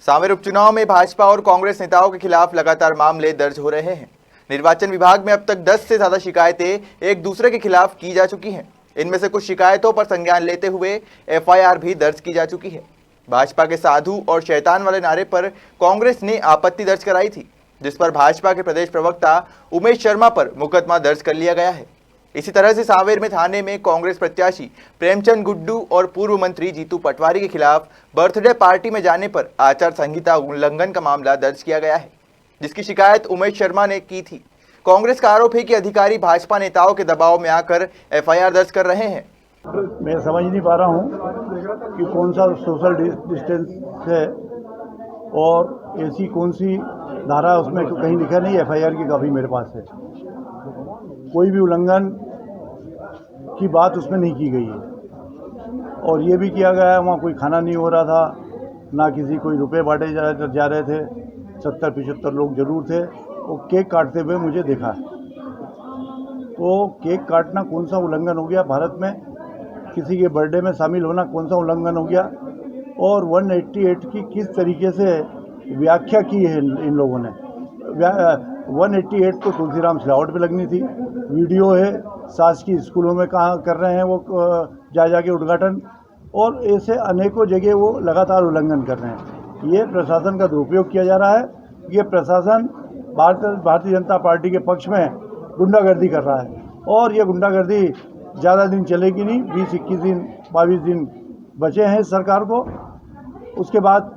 सांवेर उपचुनाव में भाजपा और कांग्रेस नेताओं के खिलाफ लगातार मामले दर्ज हो रहे हैं। निर्वाचन विभाग में अब तक 10 से ज्यादा शिकायतें एक दूसरे के खिलाफ की जा चुकी हैं। इनमें से कुछ शिकायतों पर संज्ञान लेते हुए एफआईआर भी दर्ज की जा चुकी है। भाजपा के साधु और शैतान वाले नारे पर कांग्रेस ने आपत्ति दर्ज कराई थी, जिस पर भाजपा के प्रदेश प्रवक्ता उमेश शर्मा पर मुकदमा दर्ज कर लिया गया है। इसी तरह से सांवेर में थाने में कांग्रेस प्रत्याशी प्रेमचंद गुड्डू और पूर्व मंत्री जीतू पटवारी के खिलाफ बर्थडे पार्टी में जाने पर आचार संहिता उल्लंघन का मामला दर्ज किया गया है, जिसकी शिकायत उमेश शर्मा ने की थी। कांग्रेस का आरोप है कि अधिकारी भाजपा नेताओं के दबाव में आकर एफआईआर दर्ज कर रहे हैं। मैं समझ नहीं पा रहा हूं कि कौन सा सोशल डिस्टेंस है और ऐसी कौन सी धारा उसमें कहीं लिखा नहीं। एफआईआर की कॉपी मेरे पास है। कोई भी उल्लंघन की बात उसमें नहीं की गई है और ये भी किया गया है वहाँ कोई खाना नहीं हो रहा था, ना किसी कोई रुपए बांटे जा रहे थे। 70-75 लोग जरूर थे वो केक काटते हुए मुझे देखा। तो केक काटना कौन सा उल्लंघन हो गया? भारत में किसी के बर्थडे में शामिल होना कौन सा उल्लंघन हो गया? और 188 की किस तरीके से व्याख्या की है इन लोगों ने। 188 तो तुलसीराम सिलावट पे लगनी थी। वीडियो है, शासकीय स्कूलों में कहाँ कर रहे हैं वो जाके उद्घाटन, और ऐसे अनेकों जगह वो लगातार उल्लंघन कर रहे हैं। ये प्रशासन का दुरुपयोग किया जा रहा है। ये प्रशासन भारतीय जनता पार्टी के पक्ष में गुंडागर्दी कर रहा है और ये गुंडागर्दी ज़्यादा दिन चलेगी नहीं। 20-21 दिन 22 दिन बचे हैं इस सरकार को। उसके बाद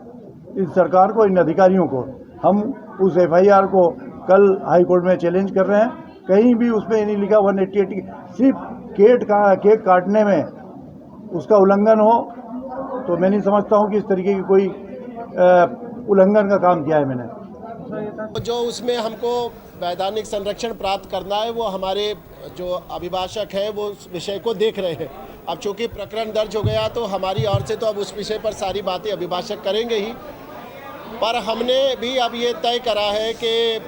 इस सरकार को, इन अधिकारियों को हम उस एफआईआर को कल हाई कोर्ट में चैलेंज कर रहे हैं। कहीं भी उसमें नहीं लिखा 188, सिर्फ केक काटने में उसका उल्लंघन हो, तो मैं नहीं समझता हूं कि इस तरीके की कोई उल्लंघन का काम किया है मैंने। जो उसमें हमको वैधानिक संरक्षण प्राप्त करना है वो हमारे जो अभिभाषक हैं वो उस विषय को देख रहे हैं। अब चूँकि प्रकरण दर्ज हो गया तो हमारी ओर से तो अब उस विषय पर सारी बातें अभिभाषक करेंगे ही, पर हमने भी अब ये तय करा है कि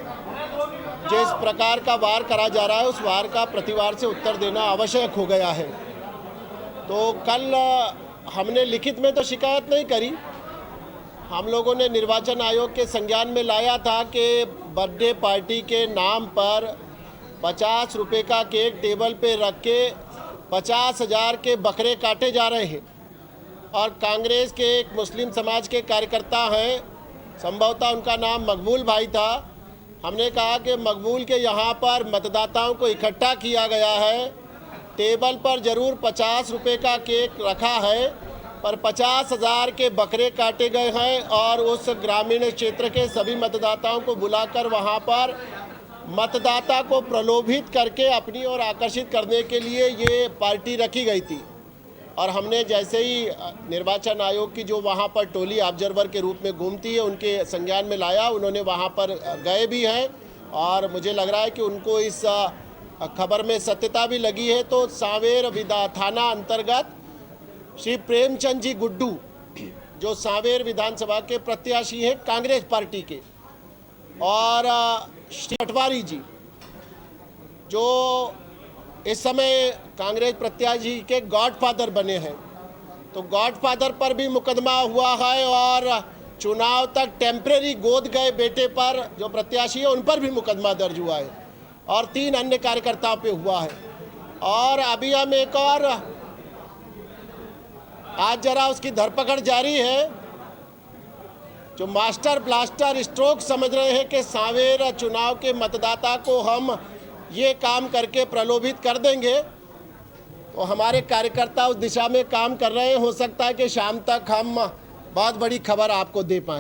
जिस प्रकार का वार करा जा रहा है उस वार का प्रतिवार से उत्तर देना आवश्यक हो गया है। तो कल हमने लिखित में तो शिकायत नहीं करी। हम लोगों ने निर्वाचन आयोग के संज्ञान में लाया था कि बर्थडे पार्टी के नाम पर 50 रुपये का केक टेबल पे रख के 50,000 के बकरे काटे जा रहे हैं और कांग्रेस के एक मुस्लिम समाज के कार्यकर्ता हैं, संभवतः उनका नाम मकबूल भाई था। हमने कहा कि मकबूल के यहाँ पर मतदाताओं को इकट्ठा किया गया है, टेबल पर जरूर 50 रुपये का केक रखा है पर 50,000 के बकरे काटे गए हैं और उस ग्रामीण क्षेत्र के सभी मतदाताओं को बुलाकर वहाँ पर मतदाता को प्रलोभित करके अपनी ओर आकर्षित करने के लिए ये पार्टी रखी गई थी। और हमने जैसे ही निर्वाचन आयोग की जो वहाँ पर टोली ऑब्जर्वर के रूप में घूमती है उनके संज्ञान में लाया। उन्होंने वहाँ पर गए भी हैं और मुझे लग रहा है कि उनको इस खबर में सत्यता भी लगी है। तो सांवेर थाना अंतर्गत श्री प्रेमचंद जी गुड्डू जो सांवेर विधानसभा के प्रत्याशी हैं कांग्रेस पार्टी के, और श्री पटवारी जी जो इस समय कांग्रेस प्रत्याशी के गॉडफादर बने हैं, तो गॉडफादर पर भी मुकदमा हुआ है और चुनाव तक टेम्परेरी गोद गए बेटे पर जो प्रत्याशी है उन पर भी मुकदमा दर्ज हुआ है और 3 अन्य कार्यकर्ताओं पे हुआ है। और अभी हम एक और आज जरा उसकी धरपकड़ जारी है जो मास्टर ब्लास्टर स्ट्रोक समझ रहे हैं कि सांवेर चुनाव के मतदाता को हम ये काम करके प्रलोभित कर देंगे। तो हमारे कार्यकर्ता उस दिशा में काम कर रहे हैं। हो सकता है कि शाम तक हम बहुत बड़ी खबर आपको दे पाएं।